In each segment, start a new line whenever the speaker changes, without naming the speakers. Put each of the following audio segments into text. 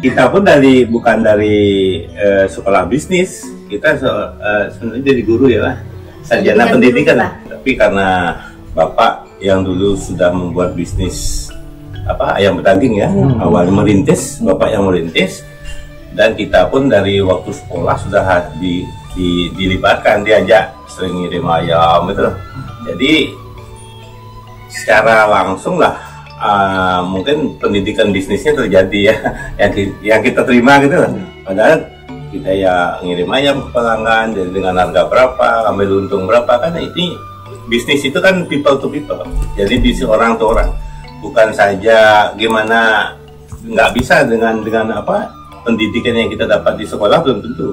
kita pun bukan dari sekolah bisnis, kita sebenarnya jadi guru ya lah, sarjana pendidikan. Tapi karena bapak yang dulu sudah membuat bisnis ayam berdaging ya, awalnya merintis, bapak yang merintis, dan kita pun dari waktu sekolah sudah dilibatkan, diajak sering ngirim ayam gitu. Jadi secara langsung lah mungkin pendidikan bisnisnya terjadi ya, yang kita terima gitu lah. Padahal kita ya ngirim ayam ke pelanggan, jadi dengan harga berapa, ambil untung berapa, kan ini bisnis itu kan people to people, jadi bisnis orang to orang, bukan saja gimana, nggak bisa dengan pendidikan yang kita dapat di sekolah belum tentu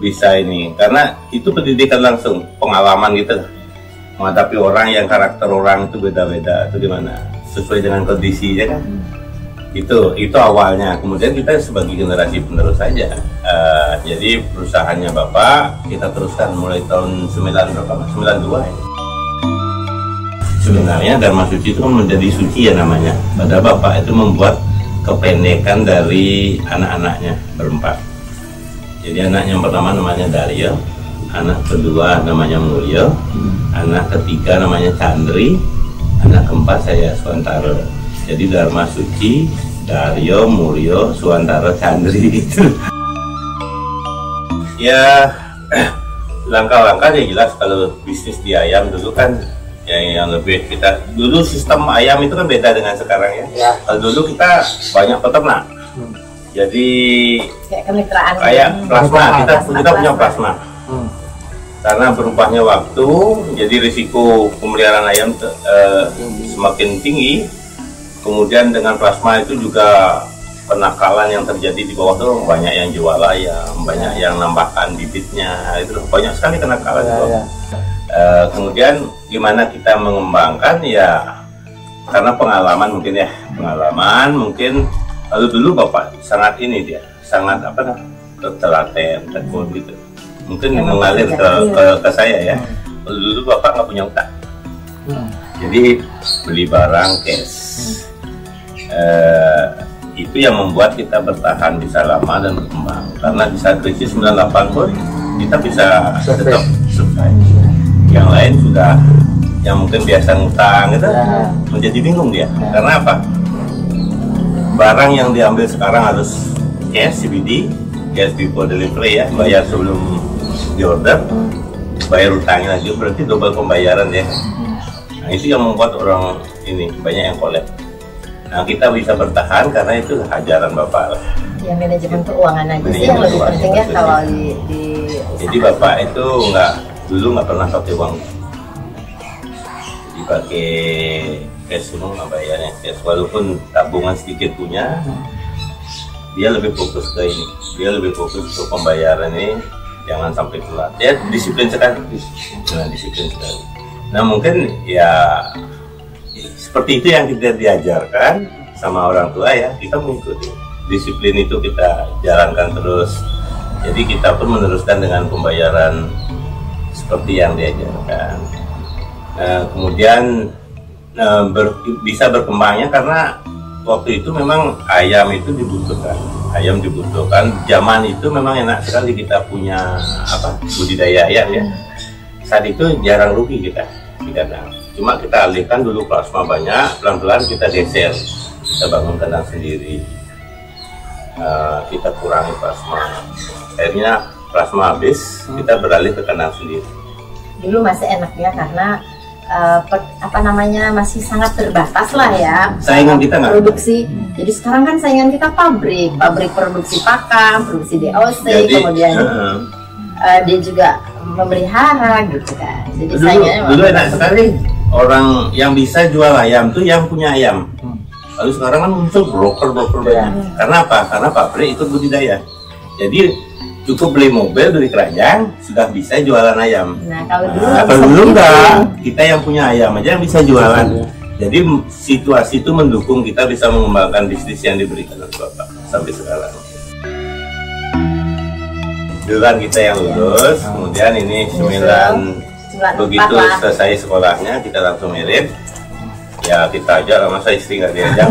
bisa ini, karena itu pendidikan langsung, pengalaman gitu menghadapi orang yang karakter orang itu beda-beda, itu gimana sesuai dengan kondisinya kan. Itu awalnya, kemudian kita sebagai generasi penerus saja. Jadi perusahaannya bapak kita teruskan mulai tahun 92 ya. Sebenarnya Dharma Suci itu kan menjadi suci ya namanya, padahal bapak itu membuat kependekan dari anak-anaknya berempat. Jadi anak yang pertama namanya Daryo, anak kedua namanya Mulyo, anak ketiga namanya Chandri, anak keempat saya Suwantaro. Jadi Dharma Suci, Daryo, Mulyo, Suwantaro, Chandri itu. Ya langkah-langkahnya jelas. Kalau bisnis di ayam dulu kan yang lebih, kita dulu sistem ayam itu kan beda dengan sekarang ya. Kalau dulu kita banyak peternak, jadi kayak plasma, kita punya plasma. Karena berubahnya waktu, jadi risiko pemeliharaan ayam semakin tinggi. Kemudian dengan plasma itu juga penakalan yang terjadi di bawah tuh, banyak yang jual ayam, banyak yang nambahkan bibitnya, itu banyak sekali kenakalan itu. Kemudian gimana kita mengembangkan ya, karena pengalaman mungkin lalu dulu bapak sangat sangat telaten, tekun gitu, mungkin mengalir ke saya ya. Lalu dulu bapak nggak punya utang, jadi beli barang cash. Itu yang membuat kita bertahan bisa lama dan berkembang, karena di saat krisis 98 pun kita bisa tetap survive. Yang lain sudah, yang mungkin biasa ngutang gitu, menjadi bingung dia. Karena apa? Barang yang diambil sekarang harus cash, CBD, cash before delivery ya, bayar sebelum di order, bayar utangnya lagi, berarti double pembayaran ya. Nah itu yang membuat orang ini banyak yang collab. Nah kita bisa bertahan karena itu ajaran bapak lah.
Ya manajemen keuangan aja sih yang lebih penting ya kalau di
jadi bapak itu dulu nggak pernah pakai uang, jadi pakai cash semua, nggak bayarnya cash. Walaupun tabungan sedikit punya, dia lebih fokus ke ini, dia lebih fokus ke pembayaran ini, jangan sampai telat. Dia disiplin sekali, disiplin sekali. Nah mungkin ya seperti itu yang kita diajarkan sama orang tua ya, kita mengikuti disiplin itu, kita jalankan terus. Jadi kita pun meneruskan dengan pembayaran seperti yang diajarkan. Kemudian bisa berkembangnya karena waktu itu memang ayam itu dibutuhkan. Zaman itu memang enak sekali kita punya budidaya ayam ya. Saat itu jarang rugi kita. Cuma kita alihkan dulu plasma banyak, pelan-pelan kita geser, kita bangun kandang sendiri, kita kurangi plasma. Akhirnya plasma habis, kita beralih ke kandang sendiri.
Dulu masih enak ya karena masih sangat terbatas lah ya.
Saingan kita nggak
produksi. Jadi sekarang kan saingan kita pabrik produksi pakan, produksi DOC, kemudian dia juga memelihara gitu kan. Jadi
dulu enak sekali. Orang yang bisa jual ayam tuh yang punya ayam. Lalu sekarang kan muncul broker banyak. Karena apa? Karena pabrik ikut budidaya. Jadi cukup beli mobil dari keranjang sudah bisa jualan ayam. Nah kalau dulu enggak, kita yang punya ayam aja yang bisa jualan. Jadi situasi itu mendukung kita bisa mengembangkan bisnis yang diberikan oleh bapak sampai sekarang. Dulu kan kita yang lulus, kemudian ini 9 begitu selesai sekolahnya kita langsung merit. Ya kita aja lah, masa istri nggak diajak.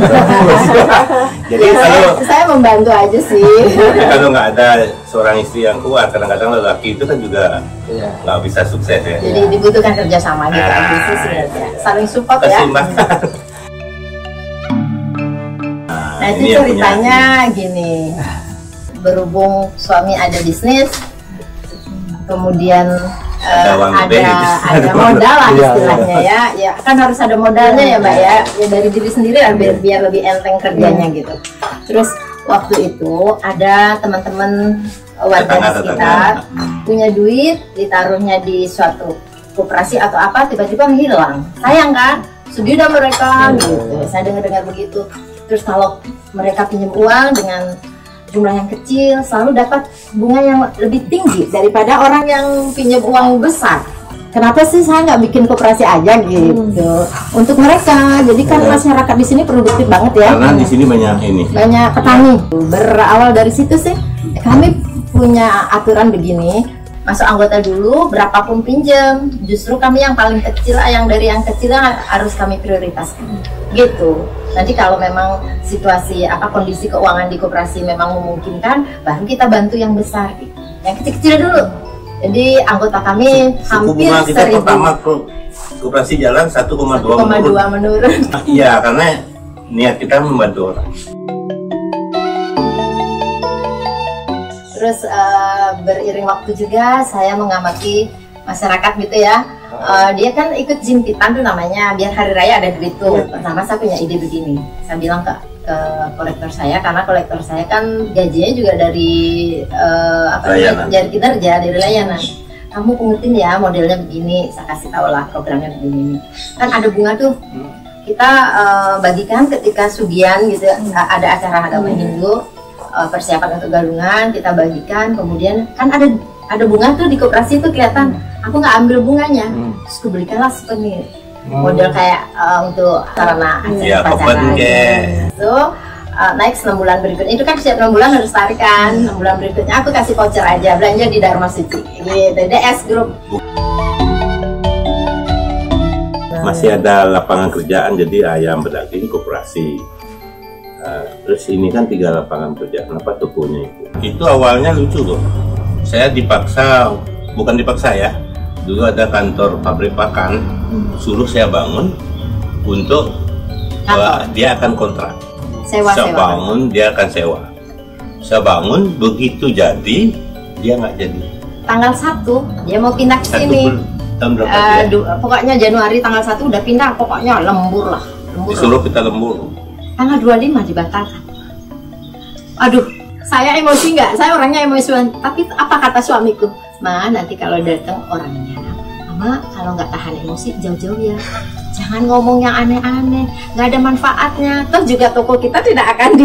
Jadi
ya,
kalau
saya membantu aja sih.
kalau nggak ada seorang istri yang kuat, kadang-kadang lelaki itu kan juga nggak bisa sukses ya.
Jadi dibutuhkan kerjasama gitu, bisnis ya. Saling support ya. Nah itu ceritanya gini, berhubung suami ada bisnis, kemudian ada modal lah istilahnya ya kan harus ada modalnya ya Mbak ya dari diri sendiri biar lebih enteng kerjanya gitu. Terus waktu itu ada teman-teman warga sekitar punya duit ditaruhnya di suatu koperasi atau apa, tiba-tiba hilang, sayang kan, sedih dah mereka gitu. Saya dengar begitu. Terus kalau mereka pinjam uang dengan jumlah yang kecil selalu dapat bunga yang lebih tinggi daripada orang yang pinjam uang besar. Kenapa sih saya nggak bikin koperasi aja gitu untuk mereka? Jadi kan masyarakat di sini produktif banget ya.
Karena di sini banyak
petani. Berawal dari situ sih kami punya aturan begini. Masuk anggota dulu, berapapun pinjam, justru kami yang paling kecil, yang dari yang kecil harus kami prioritaskan. Gitu. Nanti kalau memang situasi kondisi keuangan di koperasi memang memungkinkan, baru kita bantu yang besar. Yang kecil-kecil dulu. Jadi anggota kami hampir 1.000.
Pertama koperasi jalan 1,2
menurun.
Iya, karena niat kita membantu orang.
Terus beriring waktu juga saya mengamati masyarakat gitu ya. Dia kan ikut jimpitan tuh namanya, biar hari raya ada duit tuh. Pertama saya punya ide begini, saya bilang ke kolektor saya, karena kolektor saya kan gajinya juga dari dari kinerja, dari layanan. Kamu pungutin ya, modelnya begini, saya kasih tahu lah programnya begini. Kan ada bunga tuh, kita bagikan ketika sugihan gitu, ada acara agama Hindu, persiapan untuk galungan kita bagikan, kemudian kan ada bunga tuh di koperasi tuh kelihatan. Aku nggak ambil bunganya, terus aku belikanlah souvenir model kayak untuk sarana acara pacaran gitu. Next 6 bulan berikutnya itu kan setiap 6 bulan harus tarikan. 6 bulan berikutnya aku kasih voucher aja, belanja di Dharma Suci gitu, DS Group.
Masih ada lapangan kerjaan, jadi ayam pedaging koperasi. Terus ini kan 3 lapangan kerja, kenapa tokonya itu awalnya lucu loh. Saya dipaksa, bukan dipaksa ya, dulu ada kantor pabrik pakan, suruh saya bangun untuk dia akan kontrak. Saya bangun, dia akan sewa. Saya bangun, begitu jadi dia nggak jadi.
Tanggal 1 dia mau pindah ke sini.
Tahun berapa
pokoknya Januari tanggal 1 udah pindah, pokoknya lembur lah.
Disuruh kita lembur.
Tanggal 25 dibatalkan. Aduh, saya emosi nggak? Saya orangnya emosian. Tapi apa kata suamiku? Ma, nanti kalau datang orangnya, Mama kalau nggak tahan emosi jauh-jauh ya. Jangan ngomong yang aneh-aneh, nggak ada manfaatnya. Toh juga toko kita tidak akan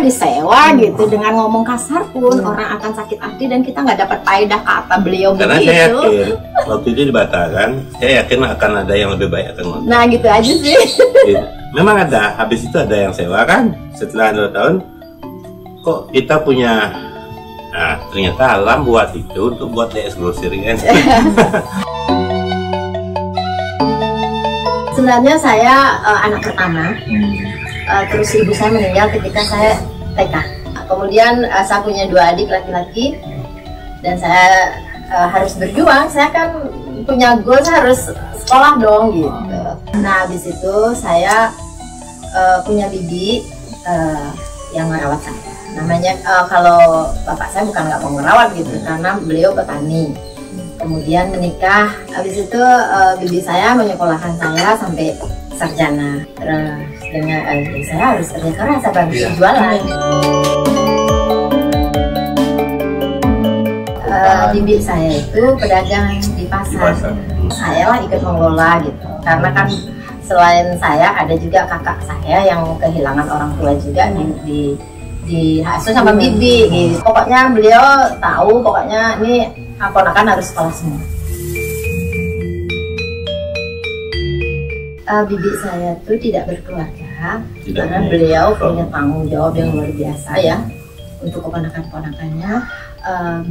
disewa gitu. Dengan ngomong kasar pun orang akan sakit hati dan kita nggak dapat faedah, kata beliau.
Karena
begitu.
Saya yakin waktu itu dibatalkan, saya yakin akan ada yang lebih baik akan ngomong.
Nah gitu aja sih.
Memang ada, habis itu ada yang sewa kan. Setelah 2 tahun, kok kita punya, nah ternyata alam buat itu untuk buat DS Grocery kan.
Sebenarnya saya anak pertama, terus ibu saya meninggal ketika saya TK. Kemudian saya punya 2 adik laki-laki dan saya harus berjuang. Saya kan punya goal, saya harus sekolah dong gitu. Nah habis itu saya punya bibi yang merawat saya. Namanya kalau bapak saya bukan nggak mau merawat gitu, karena beliau petani. Kemudian menikah, habis itu bibi saya menyekolahkan saya sampai sarjana. Terus dengan saya harus kerja keras, saya bantu jualan. Bibi saya itu pedagang di pasar. Saya lah ikut mengelola gitu, karena kan selain saya ada juga kakak saya yang kehilangan orang tua juga diasuh sama bibi gitu. Pokoknya beliau tahu, pokoknya ini ponakan harus sekolah semua. Bibi saya tuh tidak berkeluarga karena beliau punya tanggung jawab yang luar biasa ya untuk keponakan-ponakannya.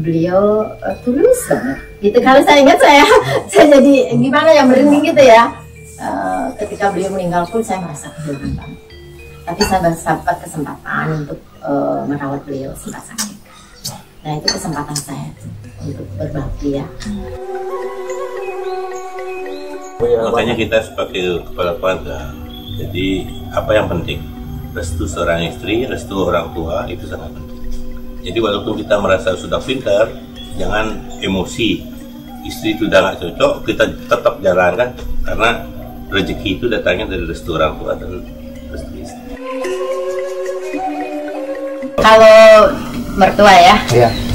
Beliau tulus banget gitu. Kalau saya ingat saya jadi gimana ya, merinding gitu ya. ketika beliau meninggal pun saya merasa kehilangan banget. Tapi saya dapat kesempatan untuk merawat beliau sempat sakit. Nah itu kesempatan saya untuk berbakti ya.
Makanya kita sebagai kepala keluarga, jadi apa yang penting? Restu seorang istri, restu orang tua itu sangat penting. Jadi walaupun kita merasa sudah pintar, jangan emosi. Istri itu udah nggak cocok, kita tetap jalankan karena rezeki itu datangnya dari restu orang tua dan restu istri.
Kalau mertua ya,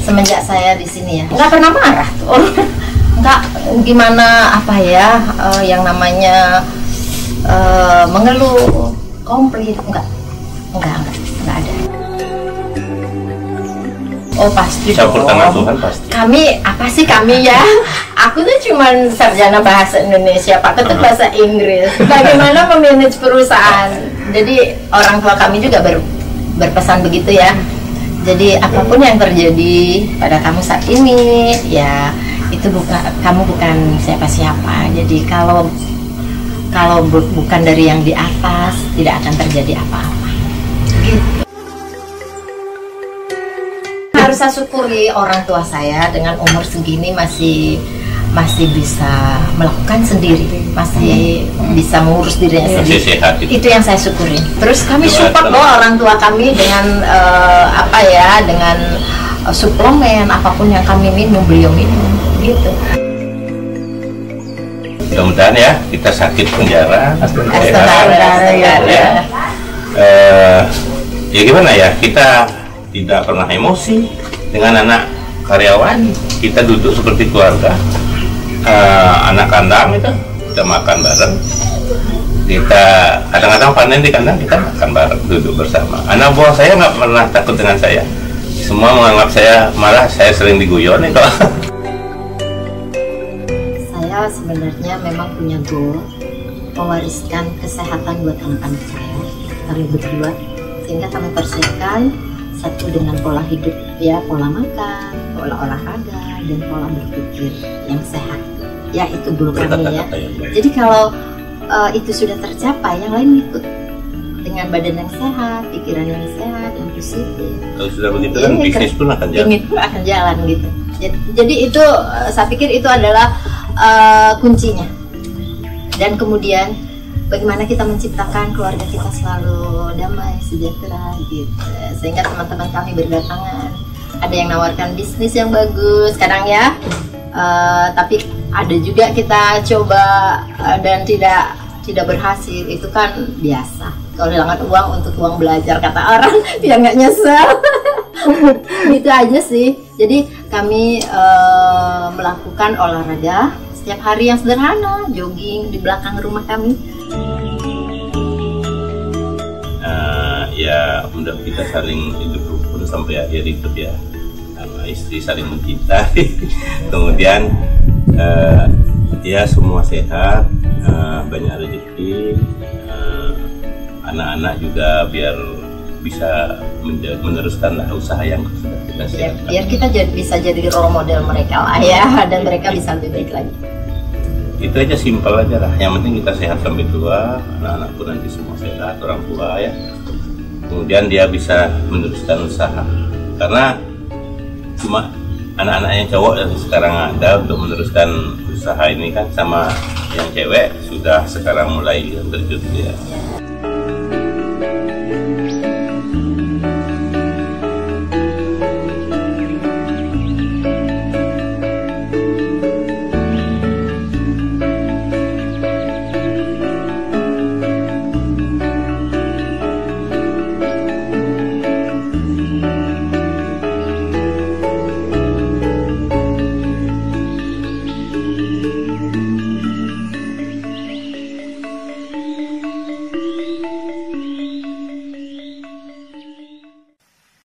semenjak saya di sini ya, nggak pernah marah tuh. Nggak gimana apa ya, yang namanya mengeluh, komplain, enggak ada. Oh pasti
campur tangan Tuhan pasti.
Kami apa sih kami ya? Aku tuh cuman sarjana bahasa Indonesia, Pak Ketut bahasa Inggris. Bagaimana memanage perusahaan? Jadi orang tua kami juga berpesan begitu ya. Jadi apapun yang terjadi pada kamu saat ini, ya itu kamu bukan siapa-siapa. Jadi kalau bukan dari yang di atas, tidak akan terjadi apa-apa. Gitu. Harus saya syukuri orang tua saya dengan umur segini masih bisa melakukan sendiri, masih bisa mengurus dirinya sendiri.
Sehat,
itu yang saya syukuri. Terus kami support loh orang tua kami dengan dengan suplemen apapun yang kami minum, beliau minum gitu.
Mudah-mudahan ya kita sakit penjara, ya gimana ya, kita tidak pernah emosi dengan anak karyawan, kita duduk seperti keluarga, anak kandang itu kita makan bareng, kita kadang-kadang panen di kandang kita makan bareng, duduk bersama. Anak buah saya nggak pernah takut dengan saya, semua menganggap saya, malah saya sering diguyon itu.
Saya sebenarnya memang punya goal mewariskan kesehatan buat anak-anak saya, kami berdua, sehingga kami persiapkan satu dengan pola hidup ya, pola makan, pola olahraga, dan pola berpikir yang sehat. Ya itu goal kami ya. Jadi kalau itu sudah tercapai, yang lain ikut dengan badan yang sehat, pikiran yang sehat, yang positif.
Kalau sudah begitu kan bisnis pun akan jalan.
Bisnis pun akan jalan gitu. Jadi itu saya pikir itu adalah kuncinya. Dan kemudian bagaimana kita menciptakan keluarga kita selalu damai, sejahtera gitu. Sehingga teman-teman kami berdatangan. Ada yang nawarkan bisnis yang bagus sekarang ya. Tapi ada juga kita coba dan tidak berhasil. Itu kan biasa. Kalau hilangan uang untuk uang belajar kata orang, biar nggak nyesel. Itu aja sih. Jadi kami melakukan olahraga setiap hari yang sederhana, jogging di belakang rumah kami.
Ya mudah kita saling hidup rukun sampai akhir hidup ya, sama istri saling mencintai. Kemudian ya semua sehat, banyak rezeki, anak-anak juga biar bisa meneruskan usaha yang sudah kita siapkan.
Biar kita bisa jadi role model mereka lah ya, dan mereka bisa lebih baik lagi.
Itu aja, simpel aja lah. Yang penting kita sehat sampai tua, anak-anak pun nanti semua sehat, orang tua ya. Kemudian dia bisa meneruskan usaha. Karena cuma anak-anak yang cowok yang sekarang ada untuk meneruskan usaha ini kan, sama yang cewek sudah sekarang mulai terjun ya.